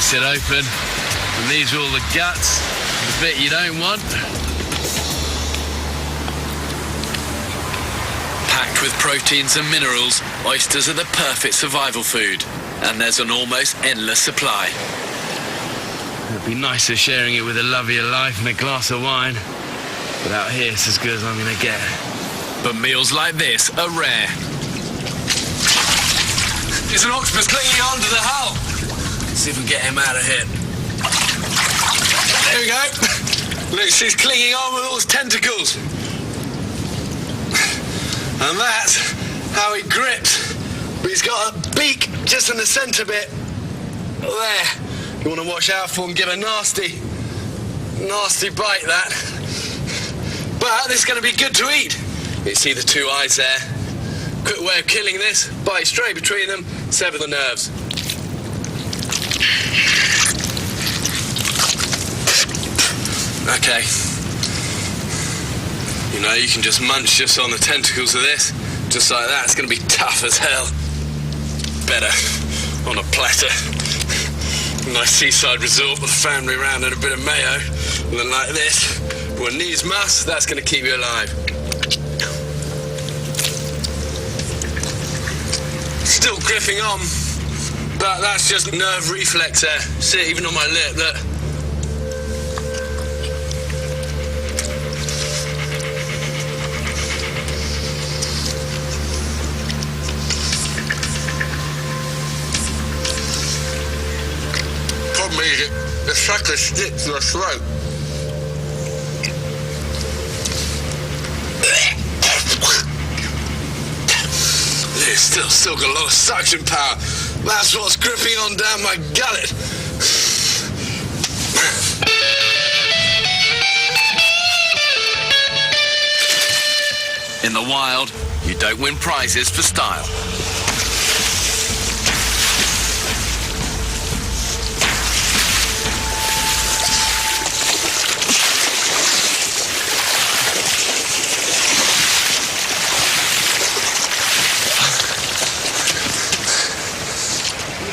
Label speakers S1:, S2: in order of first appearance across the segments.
S1: burst it open, and these are all the guts, the bit you don't want.
S2: Packed with proteins and minerals, oysters are the perfect survival food, and there's an almost endless supply.
S1: It'd be nicer sharing it with the love of your life and a glass of wine, but out here it's as good as I'm gonna get.
S2: But meals like this are rare.
S1: There's an octopus clinging onto the hull. Let's see if we can get him out of here. There we go. Look, she's clinging on with all his tentacles. And that's how he grips. But he's got a beak just in the centre bit. There. You want to watch out for him, give a nasty bite, that. But this is going to be good to eat. You see the two eyes there. Quick way of killing this, bite straight between them, sever the nerves. Okay. You know, you can just munch just on the tentacles of this, just like that. It's going to be tough as hell. Better on a platter. Nice seaside resort with a family around and a bit of mayo. And then like this, when needs must, that's going to keep you alive. Still gripping on, but that's just nerve reflex there. See it even on my lip, look. Problem is, the sucker sticks to the throat. It's still got a lot of suction power. That's what's gripping on down my gullet.
S2: In the wild, you don't win prizes for style.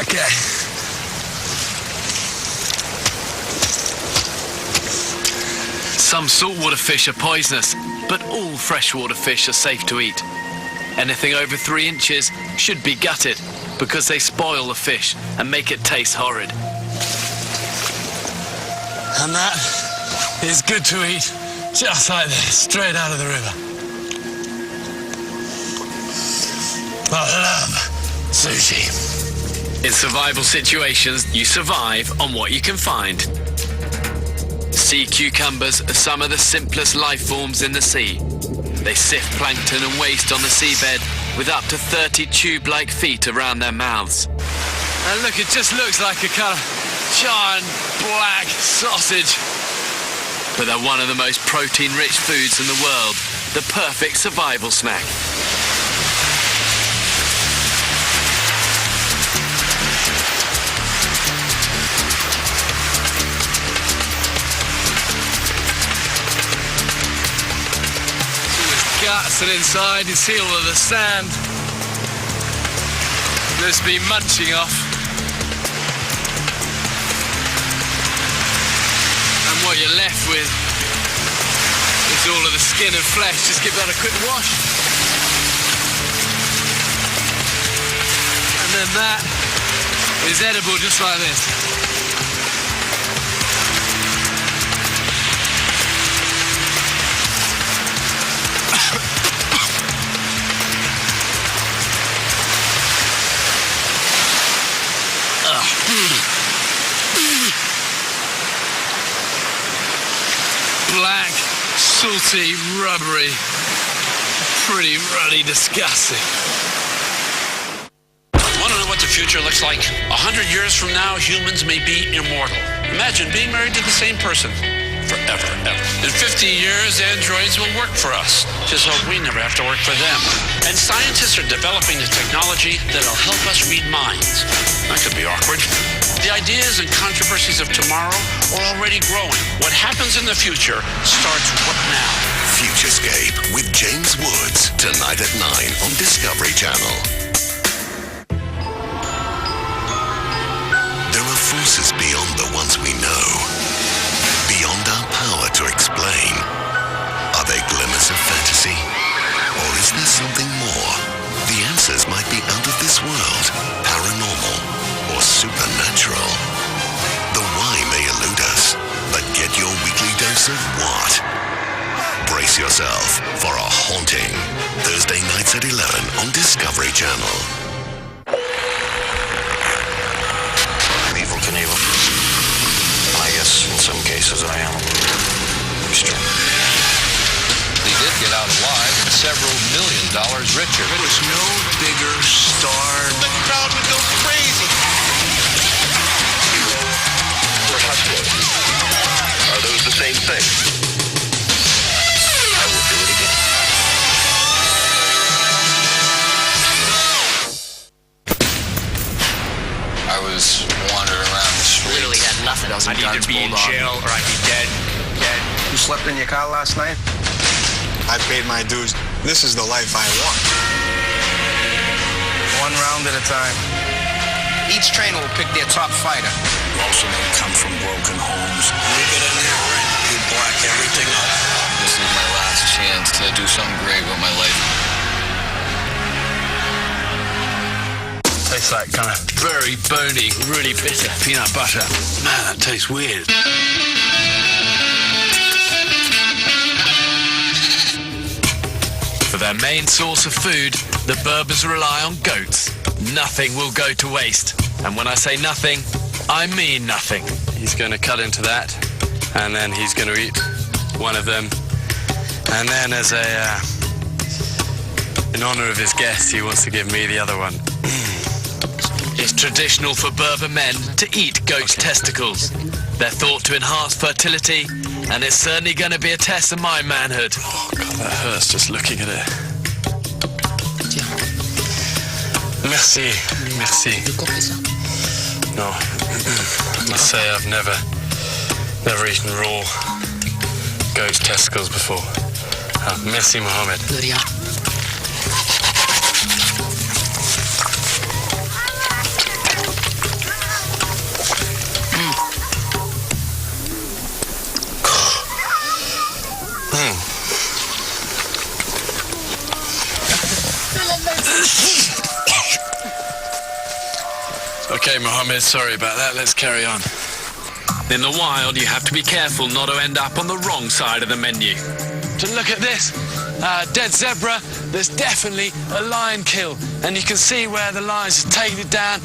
S1: Okay.
S2: Some saltwater fish are poisonous, but all freshwater fish are safe to eat. Anything over 3 inches should be gutted because they spoil the fish and make it taste horrid.
S1: And that is good to eat, just like this, straight out of the river. I love sushi.
S2: In survival situations, you survive on what you can find. Sea cucumbers are some of the simplest life forms in the sea. They sift plankton and waste on the seabed with up to 30 tube-like feet around their mouths.
S1: And look, it just looks like a kind of giant black sausage.
S2: But they're one of the most protein-rich foods in the world, the perfect survival snack.
S1: Guts and inside you see all of the sand. Let's be munching off. And what you're left with is all of the skin and flesh. Just give that a quick wash. And then that is edible just like this. Black, salty, rubbery, pretty ruddy, disgusting.
S3: Want to know what the future looks like? 100 years from now, humans may be immortal. Imagine being married to the same person forever, ever. In 50 years, androids will work for us. Just hope we never have to work for them. And scientists are developing the technology that'll help us read minds. That could be awkward. The ideas and controversies of tomorrow are already growing. What happens in the future starts now.
S4: Futurescape with James Woods, tonight at 9 on Discovery Channel. There are forces beyond the ones we know, beyond our power to explain. Are they glimmers of fantasy? Or is there something more? The answers might be out of this world, paranormal, or supernatural. The why may elude us, but get your weekly dose of what? Brace yourself for a haunting Thursday nights at 11 on Discovery Channel.
S5: I'm Evel Knievel. I guess in some cases I am extreme.
S6: He did get out alive and several $1 million richer.
S1: There was no bigger star.
S6: The crowd would go crazy.
S5: Are those the same thing? I will do it again.
S6: I was wandering around the streets.
S7: Literally had nothing.
S6: I'd either be in jail or I'd be dead.
S5: You slept in your car last night?
S8: I paid my dues. This is the life I want.
S5: One round at a time. Each trainer will pick their top fighter.
S8: Most of them come from broken homes. You get in there, right? You black everything up.
S6: This is my last chance to do something great with my life.
S3: Tastes like kind of very bony, really bitter peanut butter. Man, that tastes weird.
S2: For their main source of food, the Berbers rely on goats. Nothing will go to waste. And when I say nothing, I mean nothing.
S9: He's going to cut into that, and then he's going to eat one of them. And then as in honor of his guest, he wants to give me the other one.
S2: It's traditional for Berber men to eat goat's testicles. They're thought to enhance fertility, and it's certainly going to be a test of my manhood.
S9: Oh, God, that hurts just looking at it. Merci, merci. No, I must say I've never eaten raw goat's testicles before. Merci, Mohammed. Okay, Mohammed, sorry about that. Let's carry on.
S2: In the wild, you have to be careful not to end up on the wrong side of the menu.
S9: To look at this dead zebra, there's definitely a lion kill, and you can see where the lion's just taken it down,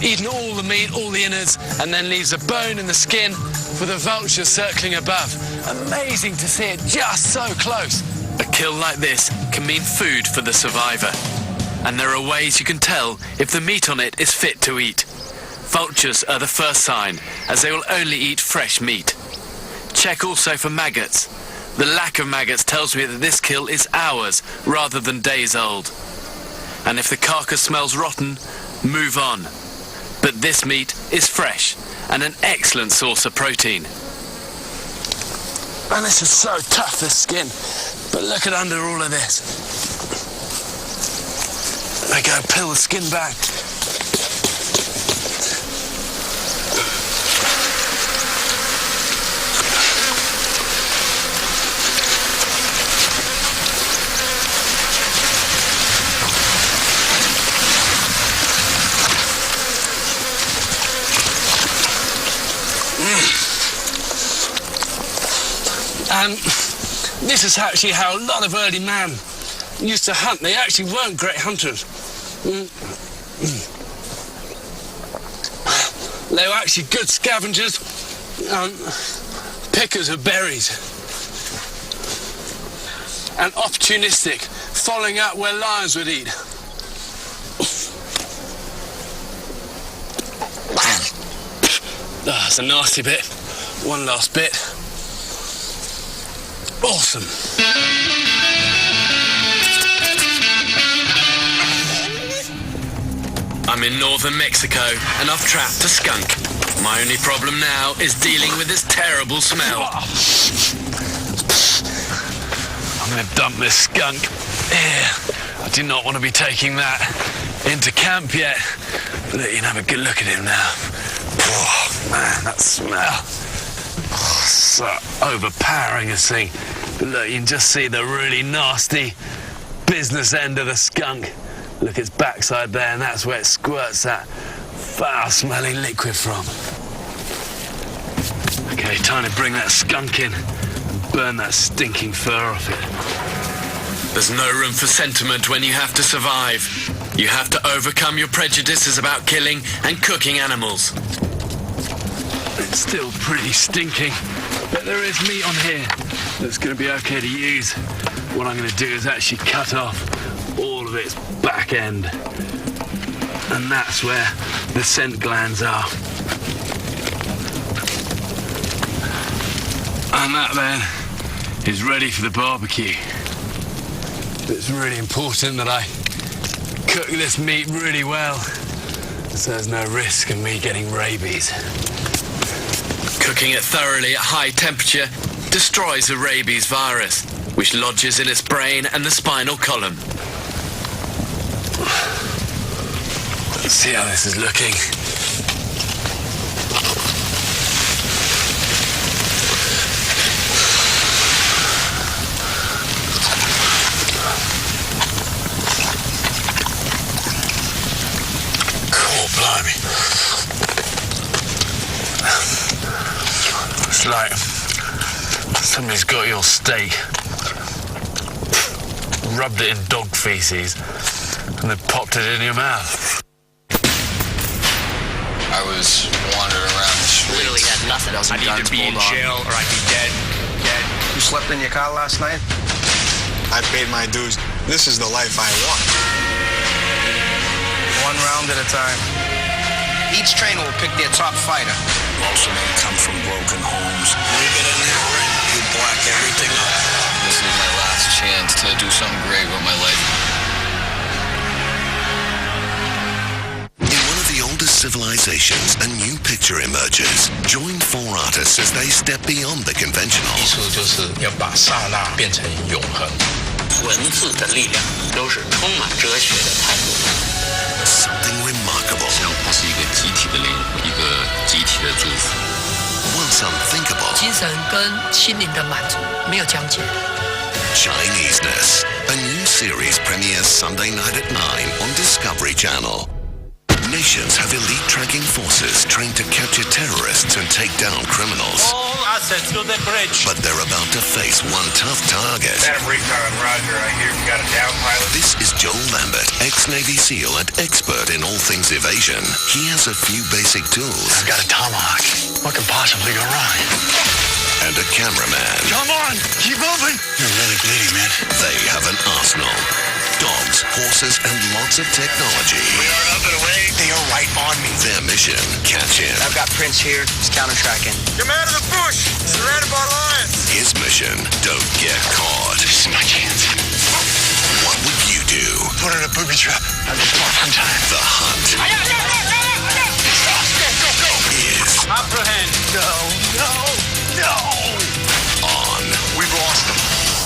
S9: eaten all the meat, all the innards, and then leaves a bone and the skin for the vulture circling above. Amazing to see it just so close.
S2: A kill like this can mean food for the survivor. And there are ways you can tell if the meat on it is fit to eat. Vultures are the first sign, as they will only eat fresh meat. Check also for maggots. The lack of maggots tells me that this kill is hours rather than days old. And if the carcass smells rotten, move on. But this meat is fresh and an excellent source of protein.
S9: And this is so tough, this skin. But look at under all of this. I go peel the skin back. And this is actually how a lot of early man used to hunt. They actually weren't great hunters. They were actually good scavengers, pickers of berries, and opportunistic, following up where lions would eat. That's a nasty bit. One last bit. Awesome.
S2: I'm in northern Mexico and I've trapped a skunk. My only problem now is dealing with this terrible smell.
S9: I'm going to dump this skunk here. I do not want to be taking that into camp yet. But you can have a good look at him now. Oh, man, that smell. Oh, so overpowering a thing. But look, you can just see the really nasty business end of the skunk. Look, its backside there, and that's where it squirts that foul-smelling liquid from. Okay, time to bring that skunk in and burn that stinking fur off it.
S2: There's no room for sentiment when you have to survive. You have to overcome your prejudices about killing and cooking animals.
S9: It's still pretty stinking, but there is meat on here that's going to be okay to use. What I'm going to do is actually cut off all of its back end. And that's where the scent glands are. And that then is ready for the barbecue. It's really important that I cook this meat really well, so there's no risk of me getting rabies.
S2: Cooking it thoroughly at high temperature destroys the rabies virus, which lodges in its brain and the spinal column.
S9: Let's see how this is looking. Blimey. It's like somebody's got your steak, rubbed it in dog feces, and then popped it in your mouth.
S6: I was wandering around the streets.
S7: Literally had nothing else.
S10: I'd either be in jail or I'd be dead.
S8: You slept in your car last night? I paid my dues. This is the life I want. One round at a time. Each trainer will pick their top fighter. Most of them come from broken homes. You get in there and you black everything up.
S6: This is my last chance to do something great with my life.
S4: In one of the oldest civilizations, a new picture emerges. Join four artists as they step beyond the conventional.
S10: 艺术就是要把刹那变成永恒。
S7: 文字的力量都是充满哲学的态度。
S4: Something remarkable.
S6: 它是一个集体的灵，一个集体的祝福。
S4: Once unthinkable.
S11: 精神跟心灵的满足没有疆界。
S4: Chineseness. A new series premieres Sunday night at 9 on Discovery Channel. Nations have elite tracking forces trained to capture terrorists and take down criminals.
S8: All assets to the bridge.
S4: But they're about to face one tough target.
S8: Adam Recon, Roger. I hear you got a down pilot.
S4: This is Joel Lambert, ex-Navy SEAL and expert in all things evasion. He has a few basic tools.
S8: I've got a tomahawk. What could possibly go wrong?
S4: And a cameraman.
S8: Come on, keep moving. You're really bleeding, man.
S4: They have an arsenal. Dogs, horses, and lots of technology.
S8: We are up and away. They are right on me.
S4: Their mission, catch him.
S7: I've got Prince here. He's counter-tracking.
S8: You're man of the bush. Surrounded by lions.
S4: His mission, don't get caught.
S8: This is my chance.
S4: What would you do?
S8: Put in a booby trap. I'm just off on time.
S4: The hunt
S8: Go.
S4: is
S8: Apprehend. No.
S4: on.
S8: We've lost them.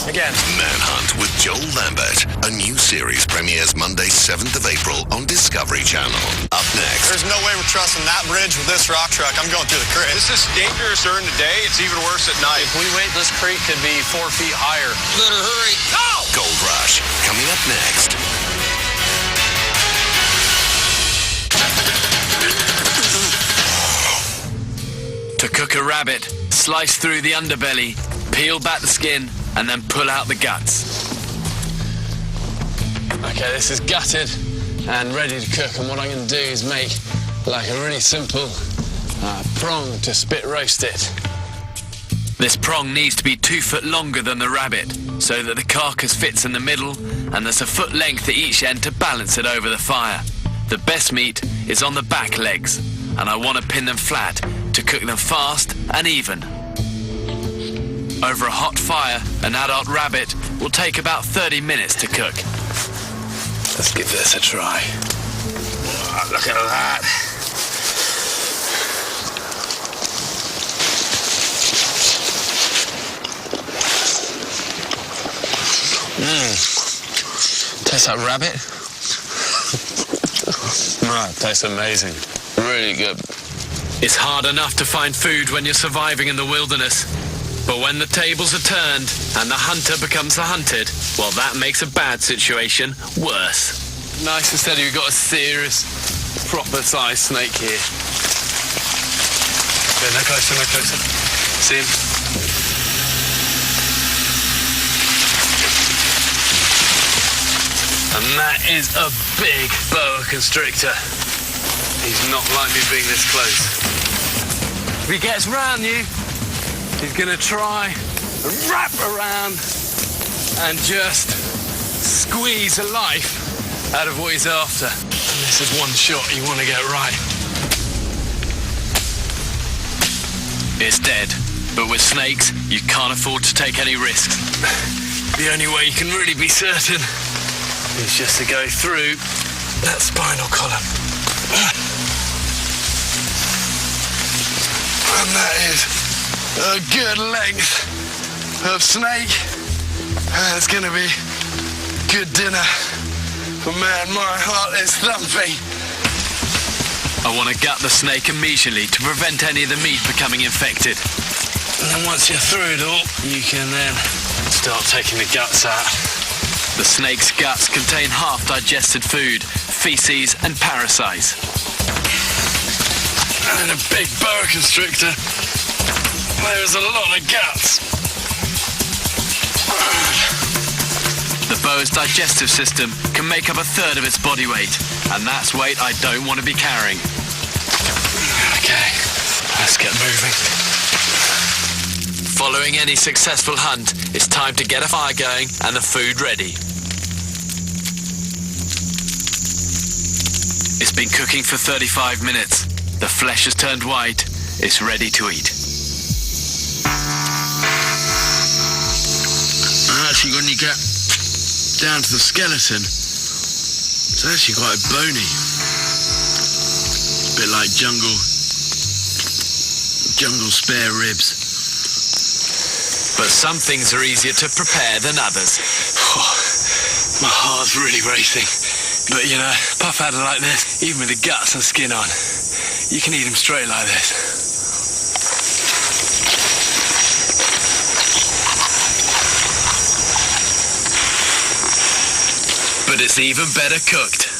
S8: Again.
S4: Manhunt with Joel Lambert. A new series premieres Monday, 7th of April on Discovery Channel. Up next.
S8: There's no way we're trusting that bridge with this rock truck. I'm going through the creek. This is dangerous during the day. It's even worse at night.
S10: If we wait, this creek could be 4 feet higher.
S8: Better hurry. Go!
S4: Gold Rush. Coming up next.
S2: To cook a rabbit, slice through the underbelly, peel back the skin, and then pull out the guts.
S9: Okay, this is gutted and ready to cook, and what I'm going to do is make like a really simple prong to spit roast it.
S2: This prong needs to be 2 foot longer than the rabbit, so that the carcass fits in the middle, and there's a foot length at each end to balance it over the fire. The best meat is on the back legs, and I want to pin them flat to cook them fast and even. Over a hot fire, an adult rabbit will take about 30 minutes to cook.
S9: Let's give this a try.
S8: Oh, look at that.
S9: Tastes like rabbit. Right, tastes amazing. Really good.
S2: It's hard enough to find food when you're surviving in the wilderness. But when the tables are turned and the hunter becomes the hunted, well, that makes a bad situation worse.
S9: Nice and steady. We've got a serious, proper-sized snake here. Okay, no closer, no closer. See him? And that is a big boa constrictor. He's not like me being this close. If he gets round you, he's going to try and wrap around and just squeeze the life out of what he's after. And this is one shot you want to get right.
S2: It's dead, but with snakes, you can't afford to take any risks.
S9: The only way you can really be certain is just to go through that spinal column. And that is a good length of snake. And it's going to be good dinner. But man, my heart is thumping.
S2: I want to gut the snake immediately to prevent any of the meat becoming infected.
S9: And then once you're through it all, you can then start taking the guts out.
S2: The snake's guts contain half-digested food, feces and parasites.
S9: And a big boa constrictor, there's a lot of guts.
S2: The boa's digestive system can make up a third of its body weight, and that's weight I don't want to be carrying.
S9: Okay, let's get moving.
S2: Following any successful hunt, it's time to get a fire going and the food ready. It's been cooking for 35 minutes. The flesh has turned white. It's ready to eat.
S9: Actually, when you get down to the skeleton, it's actually quite bony. A bit like jungle spare ribs.
S2: But some things are easier to prepare than others.
S9: Oh, my heart's really racing. But you know, puff adder like this, even with the guts and skin on, you can eat them straight like this.
S2: But it's even better cooked.